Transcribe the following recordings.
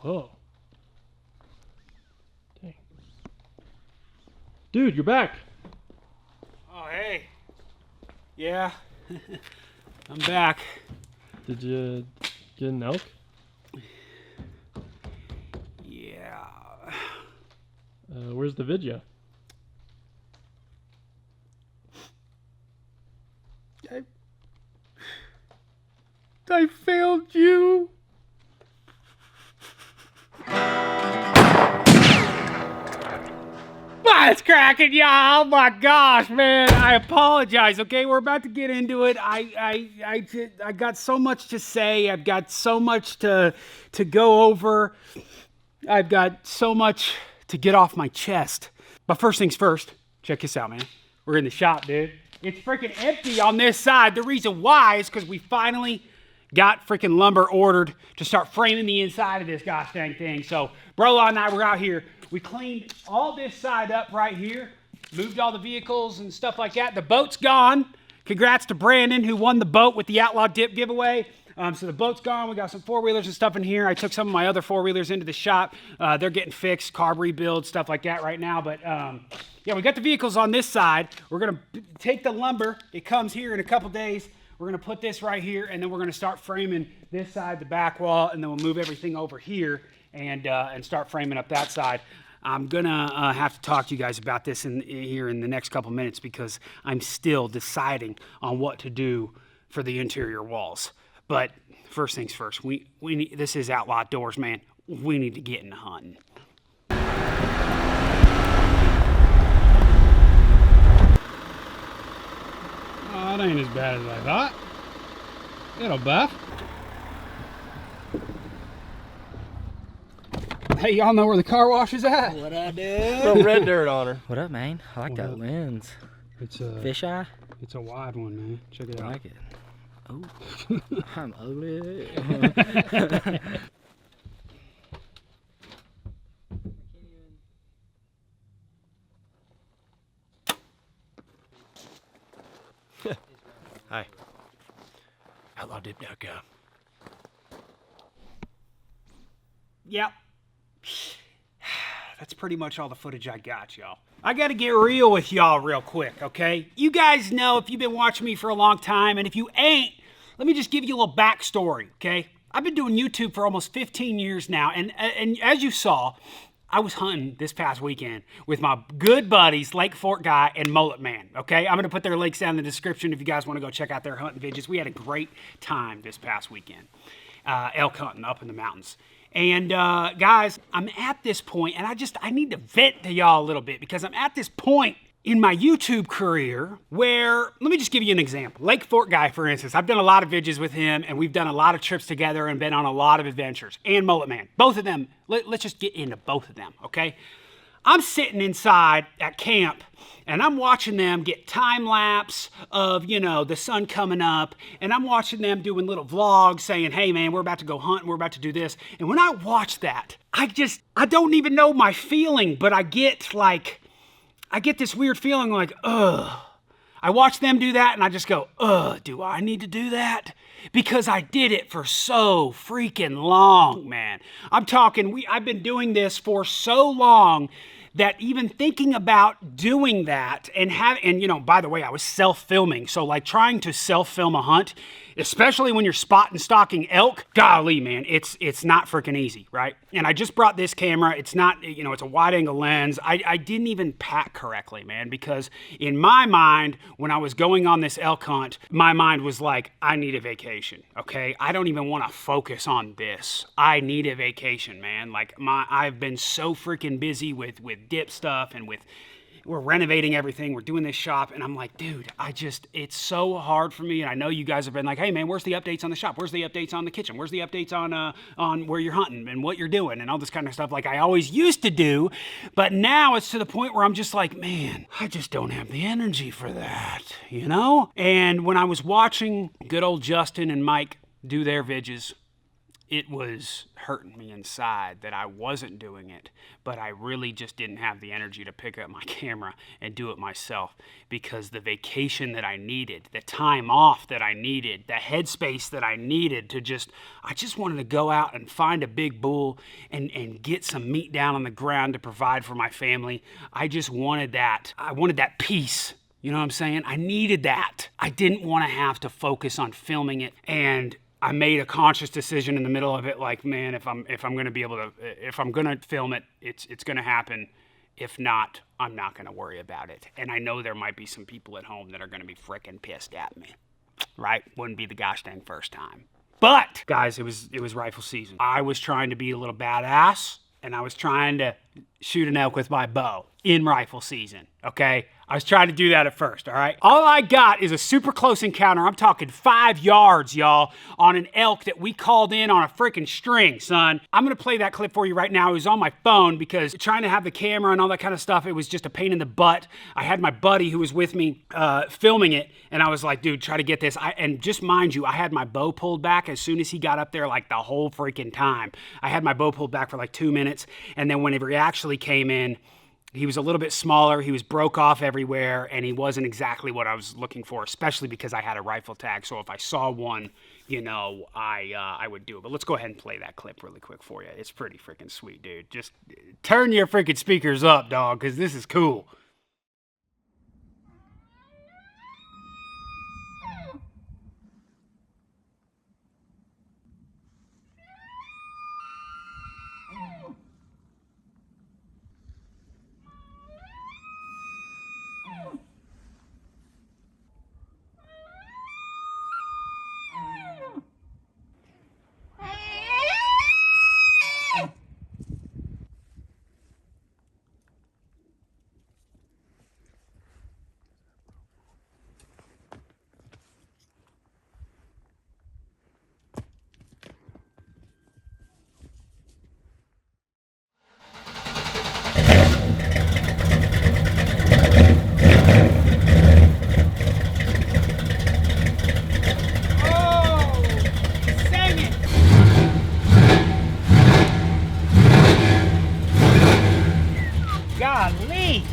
Oh. Dang. Dude, you're back. Oh, hey. Yeah. I'm back. Did you get an elk? Yeah. Where's the video? I failed you. What's cracking, y'all? Oh my gosh, man! I apologize. Okay, we're about to get into it. I got so much to say. I've got so much to go over. I've got so much to get off my chest. But first things first. Check this out, man. We're in the shop, dude. It's freaking empty on this side. The reason why is because we finally got freaking lumber ordered to start framing the inside of this gosh dang thing. So, Brola and I were out here. We cleaned all this side up right here, moved all the vehicles and stuff like that. The boat's gone. Congrats to Brandon, who won the boat with the Outlaw dip giveaway. So the boat's gone. We got some four-wheelers and stuff in here. I took some of my other four-wheelers into the shop. They're getting fixed, carb rebuild, stuff like that right now. But yeah, we got the vehicles on this side. We're going to take the lumber. It comes here in a couple days. We're going to put this right here, and then we're going to start framing this side, the back wall, and then we'll move everything over here and start framing up that side. I'm going to have to talk to you guys about this here in the next couple minutes because I'm still deciding on what to do for the interior walls. But first things first, we need, this is Outlaw Outdoors, man. We need to get into hunting. Oh, it ain't as bad as I thought. It'll buff. Hey, y'all know where the car wash is at? What I do? Little red dirt on her. What up, man? I like that lens. It's a Fish eye? It's a wide one, man. Check it out. I like it. Oh, I'm ugly. Hi. OutlawDip.com. Yep. That's pretty much all the footage I got, y'all. I gotta get real with y'all real quick, okay? You guys know if you've been watching me for a long time, and if you ain't, let me just give you a little backstory, okay? I've been doing YouTube for almost 15 years now, and as you saw, I was hunting this past weekend with my good buddies, Lake Fork Guy and Mullet Man, okay? I'm gonna put their links down in the description if you guys wanna go check out their hunting videos. We had a great time this past weekend, elk hunting up in the mountains. And guys, I'm at this point, and I need to vent to y'all a little bit because I'm at this point in my YouTube career where, let me just give you an example. Lake Fork Guy, for instance, I've done a lot of videos with him, and we've done a lot of trips together and been on a lot of adventures. And Mullet Man, both of them, let's just get into both of them, okay? I'm sitting inside at camp, and I'm watching them get time lapse of, you know, the sun coming up, and I'm watching them doing little vlogs saying, hey man, we're about to go hunt, we're about to do this. And when I watch that, I don't even know my feeling, but I get this weird feeling like, ugh. I watch them do that and I just go, ugh, do I need to do that? Because I did it for so freaking long, man. I'm talking, I've been doing this for so long that even thinking about doing that and you know, by the way, I was self-filming. So like trying to self-film a hunt, especially when you're spotting stalking elk, golly, man, it's not freaking easy, right? And I just brought this camera. It's not, you know, it's a wide angle lens. I didn't even pack correctly, man, because in my mind, when I was going on this elk hunt, my mind was like, I need a vacation, okay? I don't even want to focus on this. I need a vacation, man. Like I've been so freaking busy with dip stuff and we're renovating everything. We're doing this shop. And I'm like, dude, it's so hard for me. And I know you guys have been like, hey man, where's the updates on the shop? Where's the updates on the kitchen? Where's the updates on where you're hunting and what you're doing and all this kind of stuff like I always used to do. But now it's to the point where I'm just like, man, I just don't have the energy for that, you know? And when I was watching good old Justin and Mike do their vidges, it was hurting me inside that I wasn't doing it, but I really just didn't have the energy to pick up my camera and do it myself, because the vacation that I needed, the time off that I needed, the headspace that I needed to I just wanted to go out and find a big bull and get some meat down on the ground to provide for my family. I just wanted that. I wanted that peace. You know what I'm saying? I needed that. I didn't want to have to focus on filming it, and I made a conscious decision in the middle of it, like, man, if I'm gonna be able to, if I'm gonna film it, it's gonna happen. If not, I'm not gonna worry about it. And I know there might be some people at home that are gonna be freaking pissed at me, right? Wouldn't be the gosh dang first time. But guys, it was rifle season. I was trying to be a little badass, and I was trying to shoot an elk with my bow in rifle season. Okay. I was trying to do that at first, all right? All I got is a super close encounter. I'm talking 5 yards, y'all, on an elk that we called in on a freaking string, son. I'm gonna play that clip for you right now. It was on my phone because trying to have the camera and all that kind of stuff, it was just a pain in the butt. I had my buddy who was with me filming it, and I was like, dude, try to get this. And just mind you, I had my bow pulled back as soon as he got up there, like the whole freaking time. I had my bow pulled back for like 2 minutes, and then whenever he actually came in, he was a little bit smaller, he was broke off everywhere, and he wasn't exactly what I was looking for, especially because I had a rifle tag, so if I saw one, you know, I would do it. But let's go ahead and play that clip really quick for you. It's pretty freaking sweet, dude. Just turn your freaking speakers up, dog, because this is cool. Golly.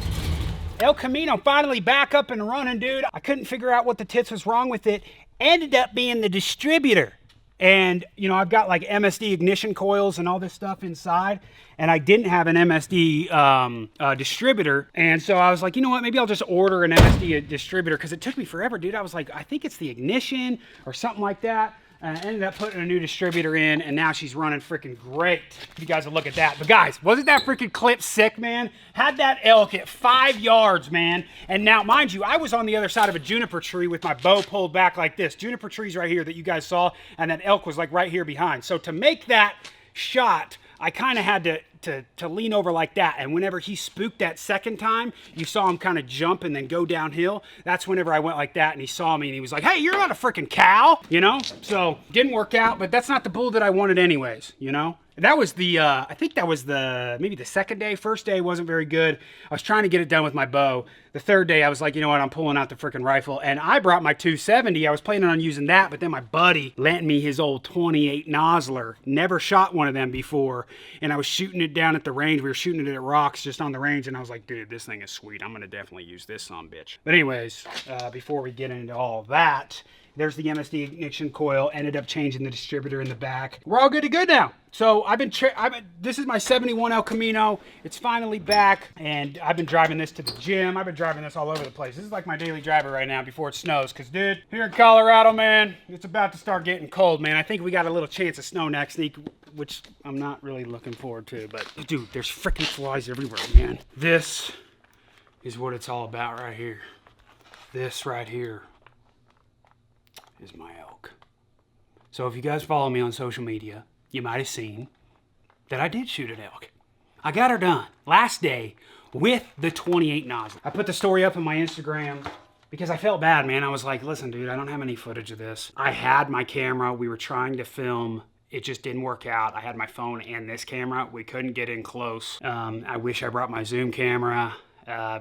El Camino finally back up and running, dude. I couldn't figure out what the tits was wrong with it. Ended up being the distributor. And, you know, I've got like MSD ignition coils and all this stuff inside. And I didn't have an MSD distributor. And so I was like, you know what, maybe I'll just order an MSD distributor, because it took me forever, dude. I was like, I think it's the ignition or something like that. And I ended up putting a new distributor in, and now she's running freaking great. You guys will look at that. But guys, wasn't that freaking clip sick, man? Had that elk at 5 yards, man. And now, mind you, I was on the other side of a juniper tree with my bow pulled back like this. Juniper trees right here that you guys saw, and that elk was like right here behind. So to make that shot, I kind of had to lean over like that. And whenever he spooked that second time, you saw him kind of jump and then go downhill. That's whenever I went like that, and he saw me and he was like, hey, you're not a freaking cow, you know? So didn't work out, but that's not the bull that I wanted anyways, you know? That was the, I think that was maybe the second day. First day wasn't very good. I was trying to get it done with my bow. The third day I was like, you know what, I'm pulling out the freaking rifle. And I brought my 270. I was planning on using that, but then my buddy lent me his old 28 Nosler. Never shot one of them before. And I was shooting it down at the range. We were shooting it at rocks just on the range. And I was like, dude, this thing is sweet. I'm going to definitely use this sumbitch. But anyways, before we get into all that, there's the MSD ignition coil. Ended up changing the distributor in the back. We're all good to go now. So this is my 71 El Camino. It's finally back, and I've been driving this to the gym. I've been driving this all over the place. This is like my daily driver right now before it snows. Because, dude, here in Colorado, man, it's about to start getting cold, man. I think we got a little chance of snow next week, which I'm not really looking forward to. But, dude, there's freaking flies everywhere, man. This is what it's all about right here. This right here is my elk. So if you guys follow me on social media, you might have seen that I did shoot an elk. I got her done last day with the 28 nozzle. I put the story up on my Instagram because I felt bad, man. I was like, listen, dude, I don't have any footage of this. I had my camera. We were trying to film. It just didn't work out. I had my phone and this camera. We couldn't get in close. I wish I brought my Zoom camera.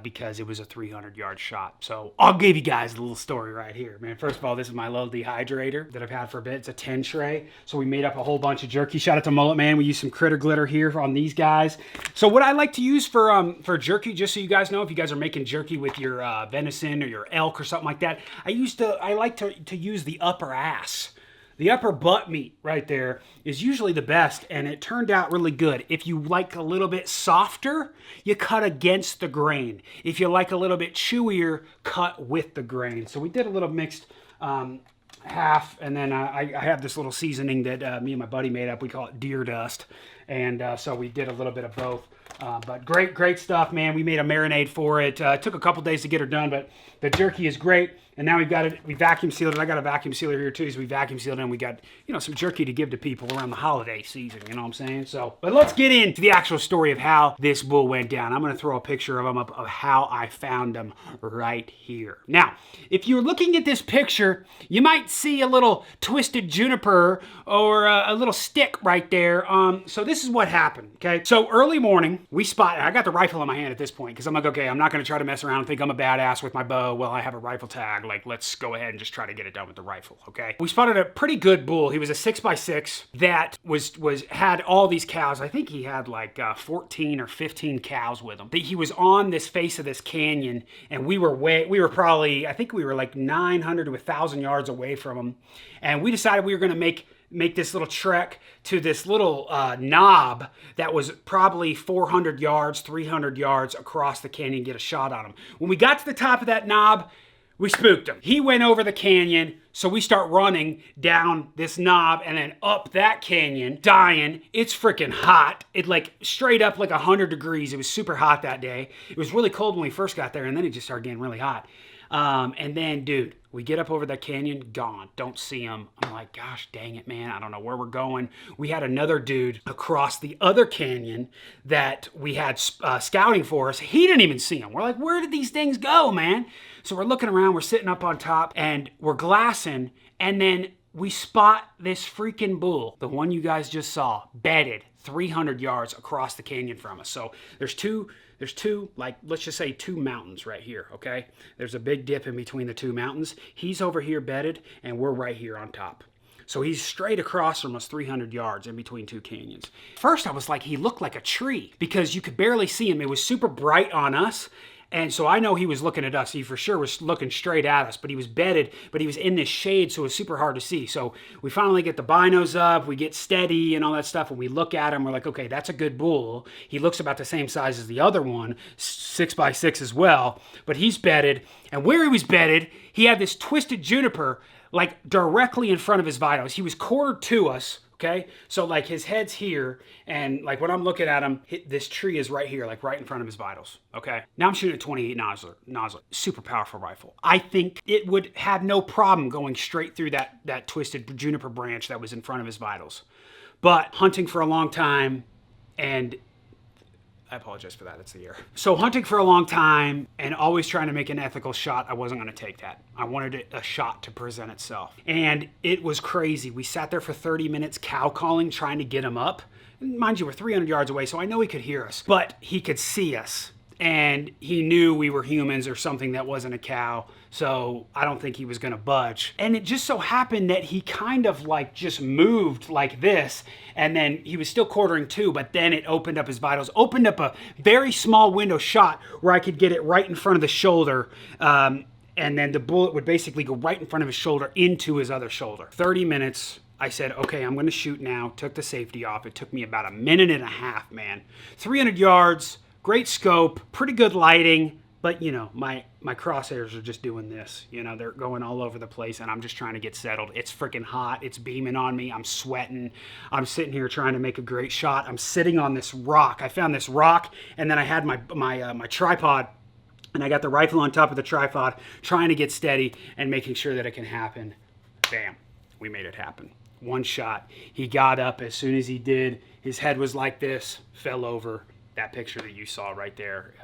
because it was a 300-yard shot. So I'll give you guys a little story right here, man. First of all, this is my little dehydrator that I've had for a bit. It's a 10 tray. So we made up a whole bunch of jerky. Shout out to Mullet Man. We used some critter glitter here on these guys. So what I like to use for jerky, just so you guys know, if you guys are making jerky with your venison or your elk or something like that, I like to use the upper ass. The upper butt meat right there is usually the best, and it turned out really good. If you like a little bit softer, you cut against the grain. If you like a little bit chewier, cut with the grain. So we did a little mixed half, and then I have this little seasoning that me and my buddy made up. We call it deer dust, and so we did a little bit of both. But great stuff, man. We made a marinade for it. It took a couple days to get her done, but the jerky is great. And now we've got it, we vacuum sealed it. I got a vacuum sealer here too, so we vacuum sealed it, and we got, some jerky to give to people around the holiday season, you know what I'm saying? So, but let's get into the actual story of how this bull went down. I'm gonna throw a picture of him up of how I found him right here. Now, if you're looking at this picture, you might see a little twisted juniper or a little stick right there. So this is what happened, okay? So early morning, we spotted, I got the rifle in my hand at this point, because I'm like, okay, I'm not gonna try to mess around and think I'm a badass with my bow. Well, I have a rifle tag. Like, let's go ahead and just try to get it done with the rifle, okay? We spotted a pretty good bull. He was a 6x6 that had all these cows. I think he had like 14 or 15 cows with him. He was on this face of this canyon, and we were probably, I think we were like 900 to 1,000 yards away from him. And we decided we were gonna make this little trek to this little knob that was probably 400 yards, 300 yards across the canyon, get a shot on him. When we got to the top of that knob, we spooked him. He went over the canyon, so we start running down this knob and then up that canyon, dying. It's freaking hot. It like straight up like 100 degrees. It was super hot that day. It was really cold when we first got there, and then it just started getting really hot. And then, dude, we get up over that canyon, gone. Don't see him. I'm like, gosh, dang it, man. I don't know where we're going. We had another dude across the other canyon that we had scouting for us. He didn't even see him. We're like, where did these things go, man? So we're looking around. We're sitting up on top, and we're glassing, and then we spot this freaking bull, the one you guys just saw, bedded 300 yards across the canyon from us. So there's two, like, let's just say 2 mountains right here, okay? There's a big dip in between the 2 mountains. He's over here bedded, and we're right here on top. So he's straight across from us 300 yards in between 2 canyons. First, I was like, he looked like a tree because you could barely see him. It was super bright on us. And so I know he was looking at us. He for sure was looking straight at us, but he was bedded, but he was in this shade, so it was super hard to see. So we finally get the binos up, we get steady and all that stuff, and we look at him, we're like, okay, that's a good bull. He looks about the same size as the other one, 6x6 as well, but he's bedded. And where he was bedded, he had this twisted juniper like directly in front of his vitals. He was quartered to us. Okay, so like his head's here, and like when I'm looking at him, this tree is right here, like right in front of his vitals. Okay, now I'm shooting a 28 nozzler, super powerful rifle. I think it would have no problem going straight through that twisted juniper branch that was in front of his vitals. But hunting for a long time, and I apologize for that, it's the air. So hunting for a long time and always trying to make an ethical shot, I wasn't gonna take that. I wanted a shot to present itself. And it was crazy. We sat there for 30 minutes cow calling, trying to get him up. And mind you, we're 300 yards away, so I know he could hear us, but he could see us. And he knew we were humans or something that wasn't a cow, so I don't think he was gonna budge. And it just so happened that he kind of like just moved like this, and then he was still quartering to, but then it opened up his vitals, opened up a very small window shot where I could get it right in front of the shoulder, and then the bullet would basically go right in front of his shoulder into his other shoulder. 30 minutes. I said, okay, I'm gonna shoot now. Took the safety off. It took me about a minute and a half, man. 300 yards. Great scope, pretty good lighting, but my crosshairs are just doing this. They're going all over the place, and I'm just trying to get settled. It's freaking hot. It's beaming on me. I'm sweating. I'm sitting here trying to make a great shot. I'm sitting on this rock. I found this rock, and then I had my tripod, and I got the rifle on top of the tripod, trying to get steady and making sure that it can happen. Bam, we made it happen. One shot. He got up. As soon as he did, his head was like this, fell over. That picture that you saw right there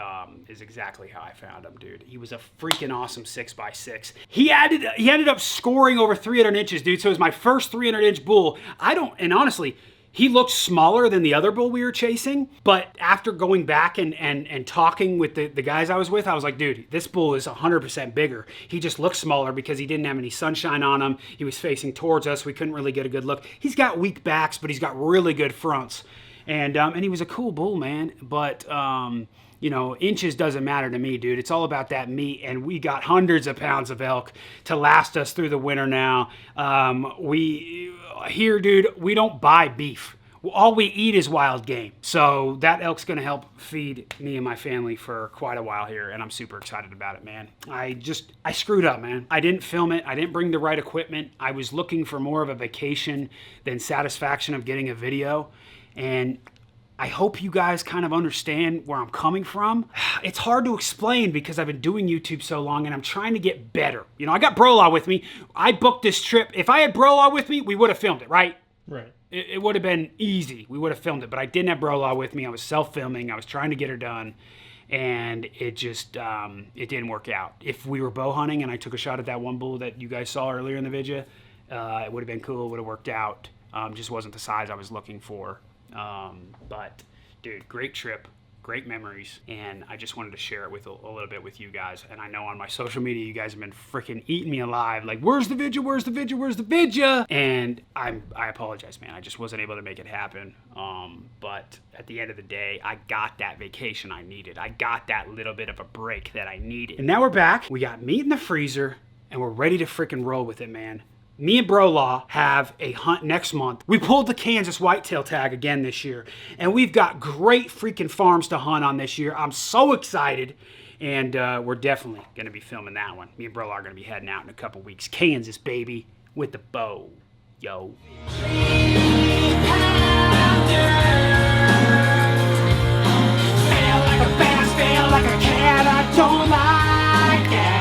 is exactly how I found him, dude. He was a freaking awesome 6x6. He ended up scoring over 300 inches, dude. So it was my first 300-inch bull. And honestly, He looked smaller than the other bull we were chasing, but after going back and talking with the guys I was with, I was like, dude, this bull is 100% bigger. He just looked smaller because he didn't have any sunshine on him. He was facing towards us. We couldn't really get a good look. He's got weak backs, but he's got really good fronts. And he was a cool bull, man. But, you know, inches doesn't matter to me, dude. It's all about that meat. And we got hundreds of pounds of elk to last us through the winter now. Here, dude, we don't buy beef. All we eat is wild game. So that elk's going to help feed me and my family for quite a while here. And I'm super excited about it, man. I screwed up, man. I didn't film it. I didn't bring the right equipment. I was looking for more of a vacation than satisfaction of getting a video. And I hope you guys kind of understand where I'm coming from. It's hard to explain because I've been doing YouTube so long and I'm trying to get better. You know, I got Brolaw with me. I booked this trip. If I had Brolaw with me, we would have filmed it, right? Right. It would have been easy. We would have filmed it, but I didn't have Brolaw with me. I was self-filming. I was trying to get her done, and it just, it didn't work out. If we were bow hunting and I took a shot at that one bull that you guys saw earlier in the video, it would have been cool. It would have worked out. Just wasn't the size I was looking for. But dude, great trip, great memories, and I just wanted to share it with a little bit with you guys. And I know on my social media you guys have been freaking eating me alive, like, where's the video, where's the video, where's the video? And I apologize, man. I just wasn't able to make it happen. But at the end of the day, I got that vacation I needed. I got that little bit of a break that I needed. And now we're back. We got meat in the freezer and we're ready to freaking roll with it, man. Me and Brolaw have a hunt next month. We pulled the Kansas whitetail tag again this year, and we've got great freaking farms to hunt on this year. I'm so excited, and we're definitely going to be filming that one. Me and Brolaw are going to be heading out in a couple weeks. Kansas, baby, with the bow. Yo. Feel like a bass, feel like a cat, I don't like that.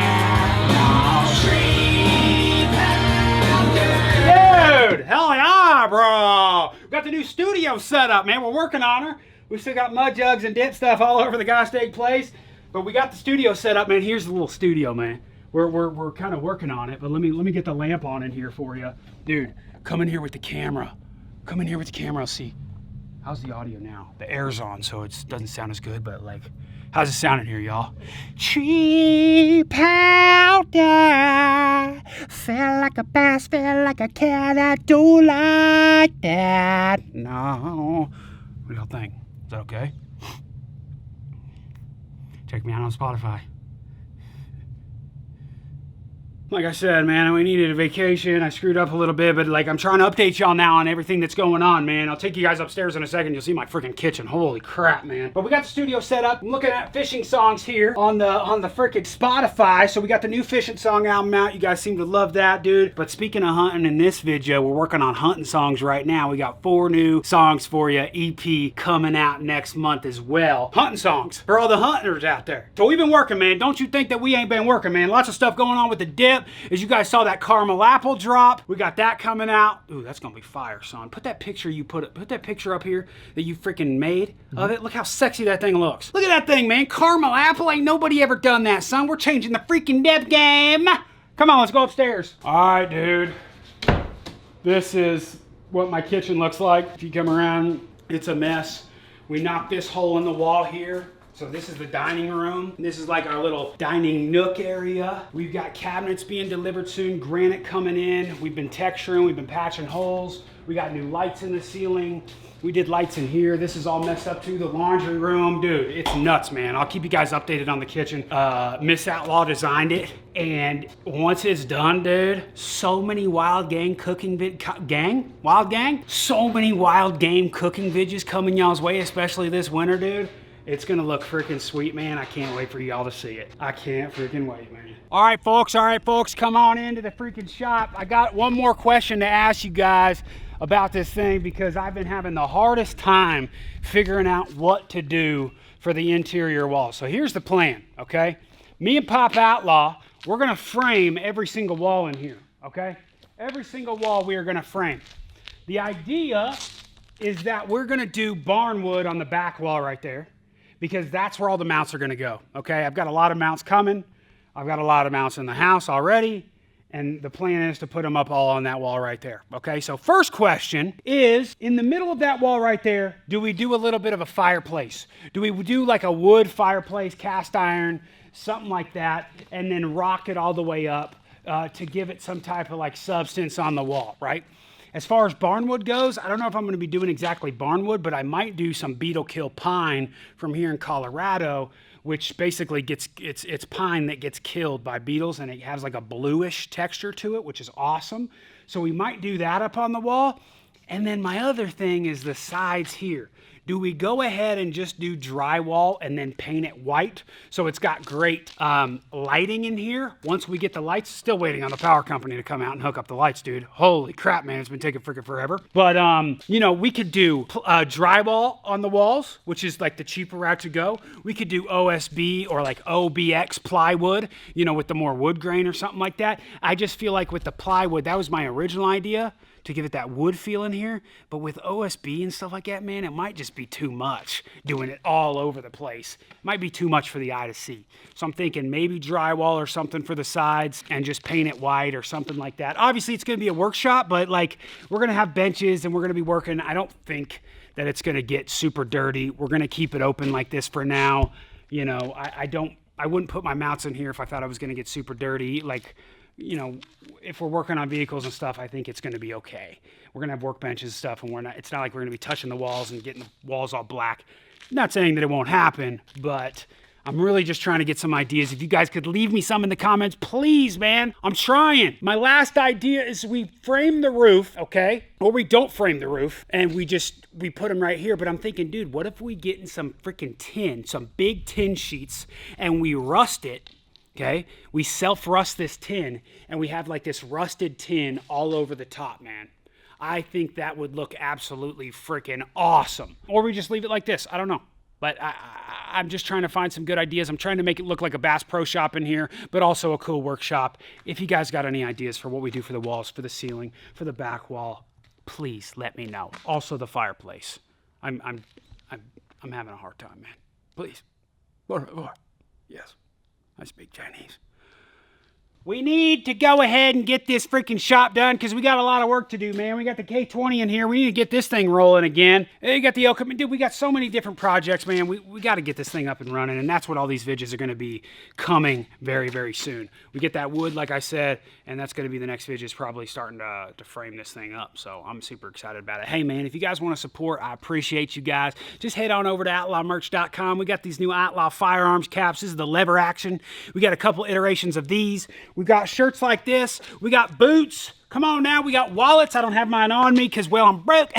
Dude, hell yeah, bro. We got the new studio set up, man. We're working on her. We still got mud jugs and dip stuff all over the gosh dang place. But we got the studio set up, man. Here's the little studio, man. We're kind of working on it, but let me get the lamp on in here for you. Dude, come in here with the camera. Come in here with the camera. I'll see. How's the audio now? The air's on, so it doesn't sound as good, but like, how's it sounding here, y'all? Tree powder, feel like a bass, feel like a cat, I don't like that, no. What do y'all think? Is that okay? Check me out on Spotify. Like I said, man, we needed a vacation. I screwed up a little bit, but like I'm trying to update y'all now on everything that's going on, man. I'll take you guys upstairs in a second. You'll see my freaking kitchen. Holy crap, man. But we got the studio set up. I'm looking at fishing songs here on the freaking Spotify. So we got the new fishing song album out. You guys seem to love that, dude. But speaking of hunting in this video, we're working on hunting songs right now. We got 4 new songs for you. EP coming out next month as well. Hunting songs for all the hunters out there. So we've been working, man. Don't you think that we ain't been working, man. Lots of stuff going on with the dip. As you guys saw that caramel apple drop, we got that coming out. Ooh, that's gonna be fire, son. Put that picture put that picture up here that you freaking made of it. Look how sexy that thing looks. Look at that thing, man. Caramel apple, ain't nobody ever done that, son. We're changing the freaking dip game. Come on, let's go upstairs. All right, dude. This is what my kitchen looks like. If you come around, it's a mess. We knocked this hole in the wall here. So this is the dining room. This is like our little dining nook area. We've got cabinets being delivered soon, granite coming in. We've been texturing, we've been patching holes. We got new lights in the ceiling. We did lights in here. This is all messed up too. The laundry room, dude, it's nuts, man. I'll keep you guys updated on the kitchen. Miss Outlaw designed it. And once it's done, dude, so many wild game cooking so many wild game cooking videos coming y'all's way, especially this winter, dude. It's gonna look freaking sweet, man. I can't wait for y'all to see it. I can't freaking wait, man. All right, folks, come on into the freaking shop. I got one more question to ask you guys about this thing because I've been having the hardest time figuring out what to do for the interior wall. So here's the plan, okay? Me and Pop Outlaw, we're gonna frame every single wall in here, okay? Every single wall we are gonna frame. The idea is that we're gonna do barn wood on the back wall right there, because that's where all the mounts are gonna go, okay? I've got a lot of mounts coming. I've got a lot of mounts in the house already, And the plan is to put them up all on that wall right there. Okay, so first question is, in the middle of that wall right there, do we do a little bit of a fireplace? Do we do like a wood fireplace, cast iron, something like that, and then rock it all the way up to give it some type of like substance on the wall, right? As far as barnwood goes, I don't know if I'm going to be doing exactly barnwood, but I might do some beetle kill pine from here in Colorado, which basically gets it's pine that gets killed by beetles, and it has like a bluish texture to it, which is awesome. So we might do that up on the wall. And then my other thing is the sides here. Do we go ahead and just do drywall and then paint it white so it's got great lighting in here? Once we get the lights, still waiting on the power company to come out and hook up the lights, dude. Holy crap, man, it's been taking freaking forever. But, you know, we could do drywall on the walls, which is like the cheaper route to go. We could do OSB or like OBX plywood, you know, with the more wood grain or something like that. I just feel like with the plywood, that was my original idea, to give it that wood feel in here. But with OSB and stuff like that, man, it might just be too much doing it all over the place. It might be too much for the eye to see. So I'm thinking maybe drywall or something for the sides and just paint it white or something like that. Obviously, it's going to be a workshop, but like we're going to have benches and we're going to be working. I don't think that it's going to get super dirty. We're going to keep it open like this for now. You know, I wouldn't put my mounts in here if I thought I was going to get super dirty. Like, you know, if we're working on vehicles and stuff, I think it's going to be okay. We're going to have workbenches and stuff, and it's not like we're going to be touching the walls and getting the walls all black. Not saying that it won't happen, but I'm really just trying to get some ideas. If you guys could leave me some in the comments, please, man. I'm trying. My last idea is we frame the roof, okay? Or we don't frame the roof, and we put them right here. But I'm thinking, dude, what if we get in some freaking tin, some big tin sheets, and we rust it? Okay, we self-rust this tin, and we have like this rusted tin all over the top, man. I think that would look absolutely freaking awesome. Or we just leave it like this. I don't know. But I'm just trying to find some good ideas. I'm trying to make it look like a Bass Pro Shop in here, but also a cool workshop. If you guys got any ideas for what we do for the walls, for the ceiling, for the back wall, please let me know. Also the fireplace. I'm having a hard time, man. Please. Yes. I speak Chinese. We need to go ahead and get this freaking shop done because we got a lot of work to do, man. We got the K20 in here. We need to get this thing rolling again. You got the equipment. Dude, we got so many different projects, man. We got to get this thing up and running, and that's what all these videos are going to be coming very, very soon. We get that wood, like I said, and that's going to be the next video is probably starting to frame this thing up, so I'm super excited about it. Hey, man, if you guys want to support, I appreciate you guys. Just head on over to outlawmerch.com. We got these new Outlaw firearms caps. This is the lever action. We got a couple iterations of these. We got shirts like this. We got boots. Come on now. We got wallets. I don't have mine on me because, well, I'm broke.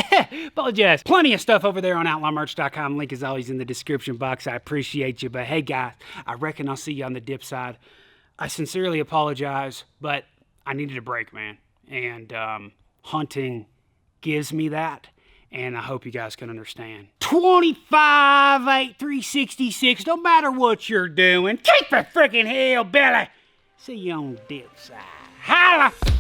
Apologize. Plenty of stuff over there on outlawmerch.com. Link is always in the description box. I appreciate you. But hey, guys, I reckon I'll see you on the dip side. I sincerely apologize, but I needed a break, man. And hunting gives me that. And I hope you guys can understand. 25, 8, 366, no matter what you're doing, keep it freaking hell, Billy. See you on the dip side. Holla!